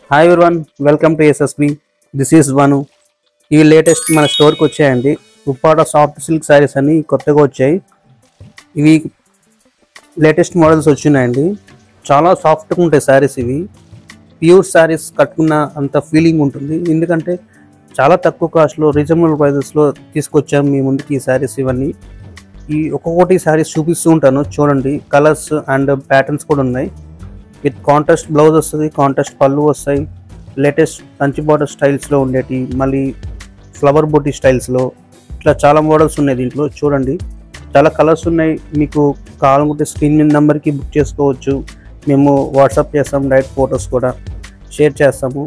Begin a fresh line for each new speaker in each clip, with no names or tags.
Hi everyone, welcome to SSB. This is one. ఇవి latest మన స్టోర్కి వచ్చాయండి. ఉప్పాడ సాఫ్ట్ సిల్క్ శారీస్ అని కొత్తగా వచ్చాయి. ఇవి లేటెస్ట్ మోడల్స్ వచ్చినాయండి. చాలా సాఫ్ట్గా ఉంటాయి శారీస్. ఇవి ప్యూర్ శారీస్ కట్టుకున్న అంత ఫీలింగ్ ఉంటుంది. ఎందుకంటే చాలా తక్కువ కాస్ట్లో రీజనబుల్ ప్రైజెస్లో తీసుకొచ్చాము మీ ముందుకి ఈ శారీస్. ఇవన్నీ ఈ ఒక్కొక్కటి శారీస్ చూపిస్తూ ఉంటాను చూడండి. కలర్స్ అండ్ ప్యాటర్న్స్ కూడా ఉన్నాయి. విత్ కాంట్రాస్ట్ బ్లౌజ్ వస్తుంది, కాంట్రాస్ట్ పళ్ళు వస్తాయి. లేటెస్ట్ కంచి బార్డర్ స్టైల్స్లో ఉండేటి, మళ్ళీ ఫ్లవర్ బూటీ స్టైల్స్లో ఇట్లా చాలా మోడల్స్ ఉన్నాయి దీంట్లో. చూడండి, చాలా కలర్స్ ఉన్నాయి. మీకు కావాలనుకుంటే స్క్రీన్ మీద నెంబర్కి బుక్ చేసుకోవచ్చు. మేము వాట్సాప్ చేస్తాము, డైరెక్ట్ ఫొటోస్ కూడా షేర్ చేస్తాము.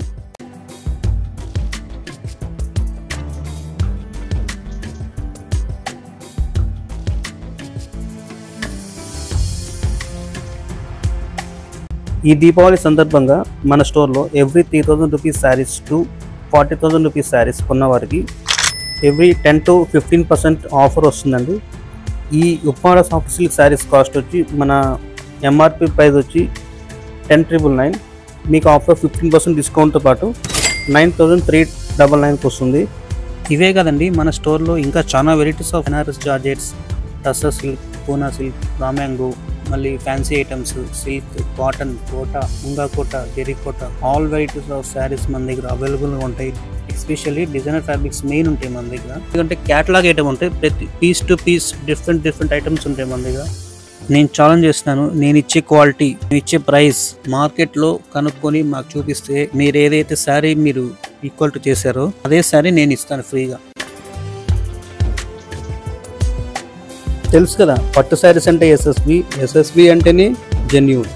ఈ దీపావళి సందర్భంగా మన స్టోర్లో every 3000 rupees saris to 40,000 rupees saris కొన్న వారికి ఎవ్రీ 10 to 15% ఆఫర్ వస్తుందండి. ఈ Uppada soft silk saris cost వచ్చి మన ఎంఆర్పి ప్రైస్ వచ్చి 10,999. మీకు ఆఫర్ 15% డిస్కౌంట్తో పాటు 9,399 వస్తుంది. ఇవే కదండి, మన స్టోర్లో ఇంకా చాలా varieties of Banaras georgettes, tussar silk, Poona silk, రామ్యాంగో, మళ్ళీ fancy items, silk, cotton, Kota, ముంగా కోటా, జెరీ Kota, all varieties of saris మన దగ్గర అవైలబుల్గా ఉంటాయి. ఎస్పెషల్లీ డిజైనర్ ఫ్యాబ్రిక్స్ మెయిన్ ఉంటాయి మన దగ్గర. ఎందుకంటే క్యాటలాగ్ ఐటమ్ ఉంటాయి, ప్రతి piece to piece different items ఉంటాయి మన దగ్గర. నేను ఛాలెంజ్ చేస్తున్నాను, నేను ఇచ్చే క్వాలిటీ, నేను ఇచ్చే ప్రైస్ మార్కెట్లో కనుక్కొని మాకు చూపిస్తే మీరు ఏదైతే శారీ మీరు ఈక్వల్ టు చేశారో అదే శారీ నేను ఇస్తాను ఫ్రీగా. తెలుసు కదా, పట్టు శారీస్ అంటే ఎస్ఎస్బి అంటేనే జెన్యూన్.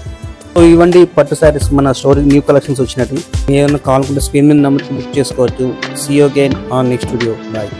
సో ఇవ్వండి పట్టు శారీస్ మన స్టోర్ న్యూ కలెక్షన్స్ వచ్చినట్టు. ఏమైనా కావాలనుకుంటే స్క్రీన్ మీద నెంబర్కి బుక్ చేసుకోవచ్చు. See you again on next video. Bye.